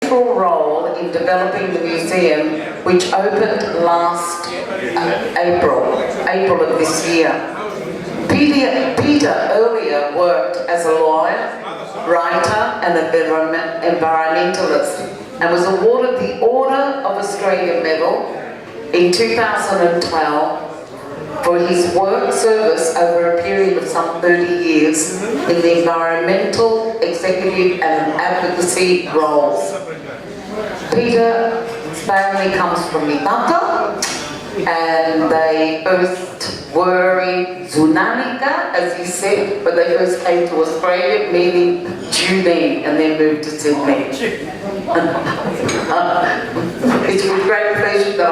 central role in developing the museum, which opened last April of this year. Peter earlier worked as a lawyer, writer and environmentalist, and was awarded the Order of Australia Medal in 2012 for his work service over a period of some 30 years in the environmental, executive and advocacy roles. Peter's family comes from Mitaka, and they first were in Zunanika, as he said, but they first came to Australia, meaning Julie, and then moved to Sydney. It's with great pleasure that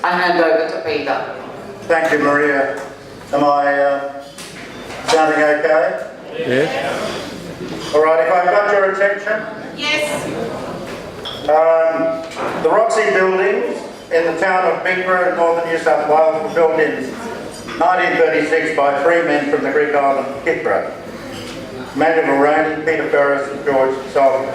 I hand over to Peter. Thank you, Maria. Am I sounding okay? Yes. All right, if I've got your attention. Yes. The Roxy buildings in the town of Bingborough in northern New South Wales were built in 1936 by three men from the Greek island of Kythera: Manuel Moroney, Peter Ferris and George Solomon.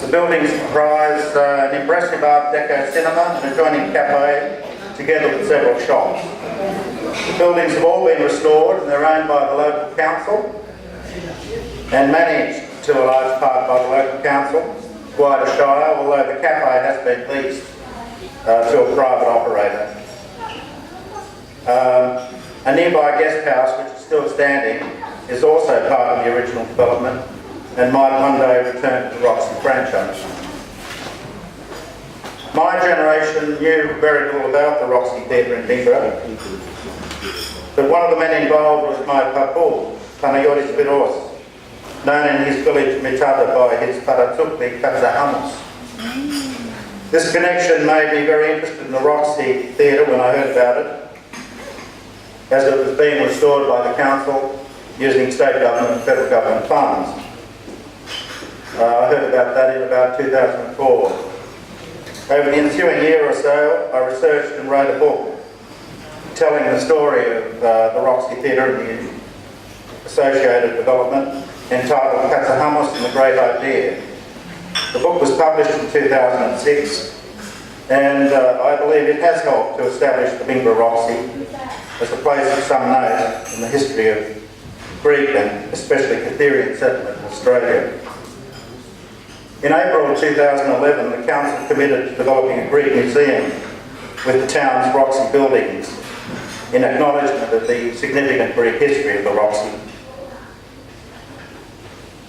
The buildings comprise an impressive Art Deco cinema and adjoining cafe, together with several shops. The buildings have all been restored and they're owned by the local council and managed to a large part by the local council, Guida Shire, although the cafe has been leased to a private operator. A nearby guest house, which is still standing, is also part of the original development and might one day return to the Roxy franchise. My generation knew very little about the Roxy Theatre in Bingborough, but one of the men involved was my papu, Panayotis Viros, known in his village Mitada by his Paratukli Kazahamus. This connection made me very interested in the Roxy Theatre when I heard about it, as it was being restored by the council using state government and federal government funds. I heard about that in about 2004. Over the ensuing year or so, I researched and wrote a book telling the story of the Roxy Theatre and the associated development, entitled Katsahamos and the Great Idea. The book was published in 2006, and I believe it has helped to establish the Bingborough Roxy as a place of some note in the history of Greek and especially Kytherian settlement in Australia. In April 2011, the council committed to developing a Greek museum with the town's Roxy buildings in acknowledgement of the significant Greek history of the Roxy.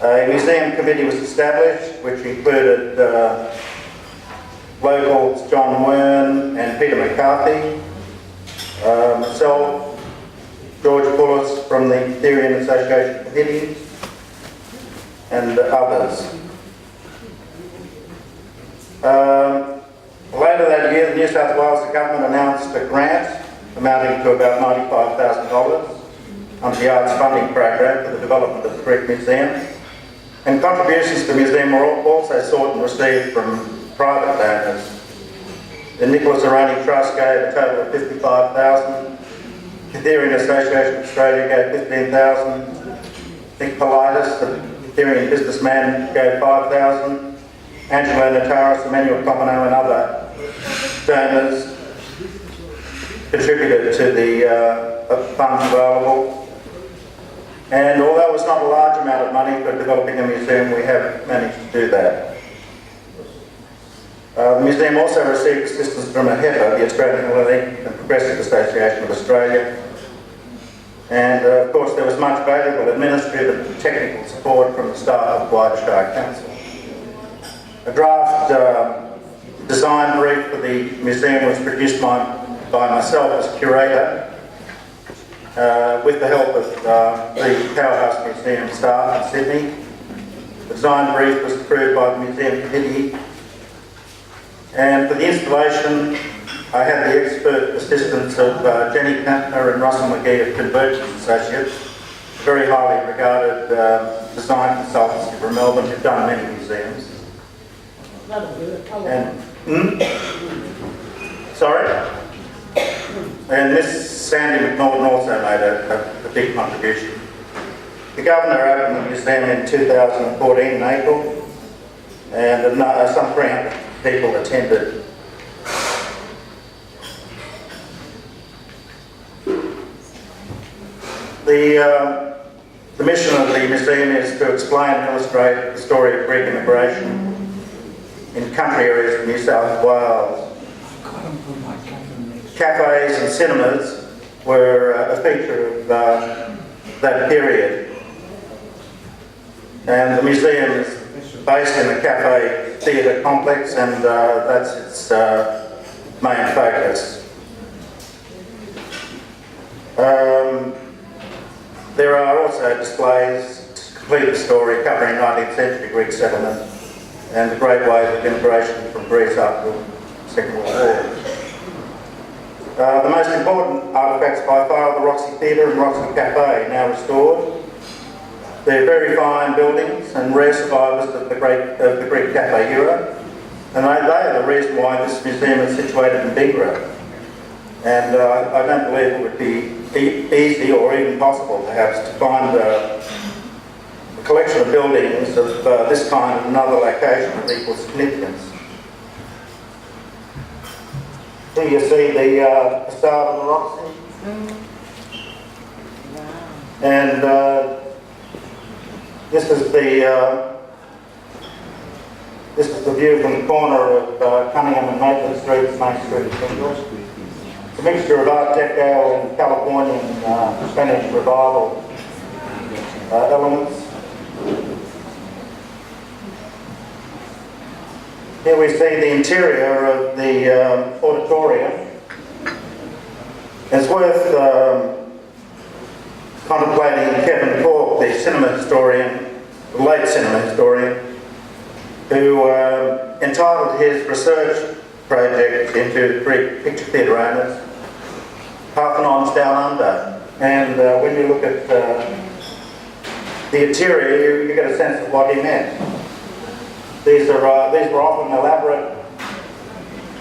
A museum committee was established, which included locals John Wern and Peter McCarthy, myself, George Bullis from the Kytherian Association Committee, and others. Later that year, the New South Wales government announced a grant amounting to about $95,000 under the Arts Funding Program for the development of the Greek Museum. And contributions to the museum were also sought and received from private donors. The Nicholas Arani Trust gave a total of $55,000. Kytherian Association of Australia gave $15,000. Nick Politis, the Kytherian businessman, gave $5,000. Angelo Notaris, Emmanuel Comino and other donors contributed to the funds available. And although it was not a large amount of money for developing a museum, we have managed to do that. The museum also received assistance from AHEPA, the Australian Hellenic and Progressive Association of Australia. And of course there was much valuable administrative and technical support from the staff of Guida Shire Council. A draft design brief for the museum was produced by myself as curator, with the help of the Powerhouse Museum staff in Sydney. The design brief was approved by the Museum Committee, and for the installation I had the expert assistance of Jenny Kantner and Russell McGee of Convergence Associates, very highly regarded design consultancy from Melbourne who've done many museums. And, sorry? And Miss Sandy McNaughton also made a big contribution. The Governor opened the museum in 2014 in April, and some 300 people attended. The mission of the museum is to explain and illustrate the story of Greek immigration in country areas of New South Wales. Cafes and cinemas were a feature of that period, and the museum is based in the cafe theatre complex, and that's its main focus. There are also displays to complete the story covering 19th century Greek settlement and the great wave of immigration from Greece after the Second World War. The most important artefacts by far are the Roxy Theatre and Roxy Cafe, now restored. They're very fine buildings and rare survivors of the Greek cafe era, and they are the reason why this museum is situated in Bingra. And I don't believe it would be easy or even possible, perhaps, to find a collection of buildings of this kind in another location of equal significance. Here you see the facade of the Roxy. And this is the view from the corner of Cunningham and Maitland Streets, Main Street of Bingra. It's a mixture of Art Deco and Californian Spanish revival elements. Here we see the interior of the auditorium. It's worth contemplating Kevin Cork, the cinema historian, the late cinema historian, who entitled his research project into Greek picture theatre owners, Parthenons Down Under. And when you look at the interior, you get a sense of what he meant. These were often elaborate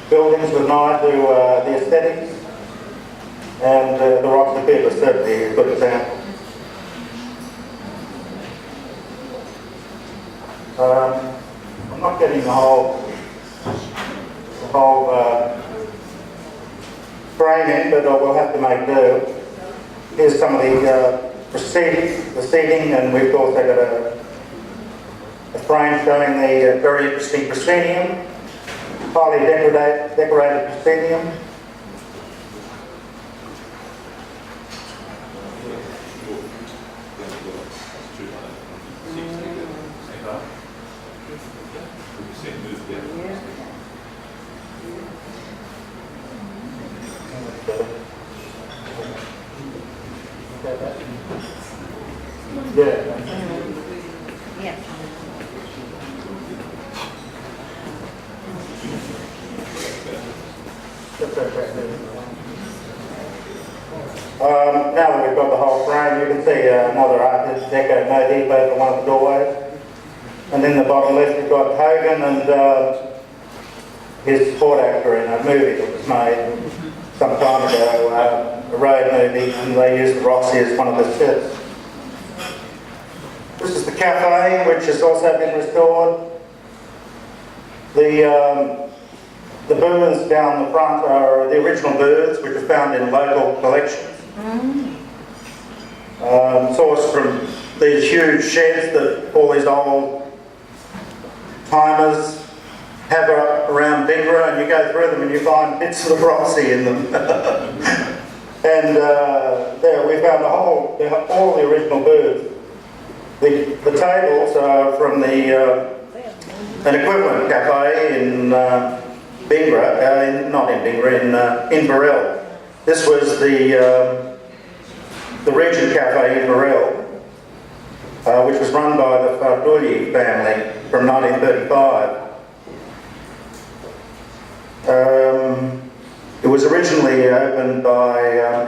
buildings with an eye to the aesthetics, and the Roxy Theatre is certainly a good example. I'm not getting the whole frame in, but we'll have to make do. Here's some of the seating, and we've also got a frame showing the very interesting proscenium, highly decorated proscenium. Now that we've got the whole frame, you can see another Art Deco motif over one of the doorways. And in the bottom left we've got Hogan and his support actor in a movie that was made some time ago, a road movie, and they used the Roxy as one of the sets. This is the cafe, which has also been restored. The booths down the front are the original booths, which are found in local collections. Sourced from these huge sheds that all these old timers have around Bingra, and you go through them and you find bits of the Roxy in them. And there we found all the original booths. The tables are from an equivalent cafe in Bingra, not in Bingra, in Burrell. This was the Regent Cafe in Burrell, which was run by the Fardulli family from 1935. It was originally opened by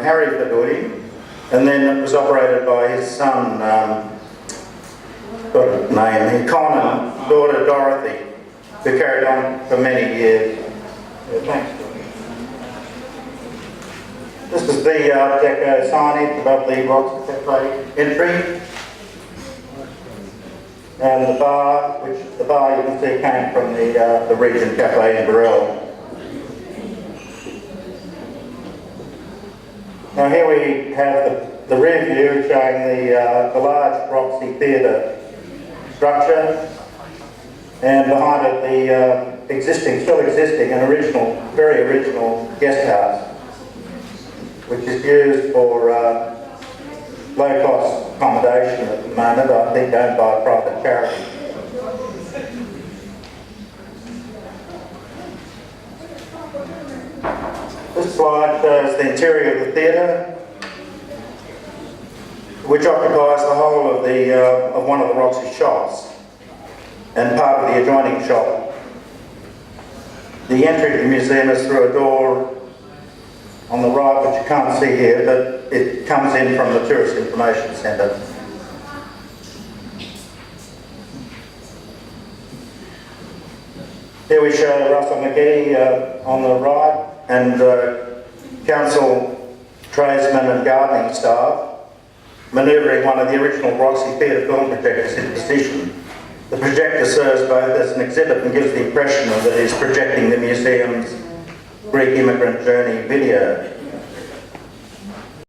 Harry Fardulli, and then it was operated by his son, got a name, Conan, daughter Dorothy, who carried on for many years. Yeah, thanks. This is the Art Deco signage above the Roxy Cafe entry. and the bar, which the bar you can see came from the Region Cafe in Burrell. Now here we have the rear view showing the large Roxy Theatre structure, and behind it the still existing and very original guest house, which is used for low-cost accommodation at the moment, I think owned by a private charity. This slide shows the interior of the theatre, which occupies the whole of one of the Roxy shops and part of the adjoining shop. The entry to the museum is through a door on the right, which you can't see here, but it comes in from the Tourist Information Centre. Here we show Russell McGee on the right, and council tradesmen and gardening staff manoeuvring one of the original Roxy Theatre film projectors in position. The projector serves both as an exhibit and gives the impression that it is projecting the museum's Greek immigrant journey video.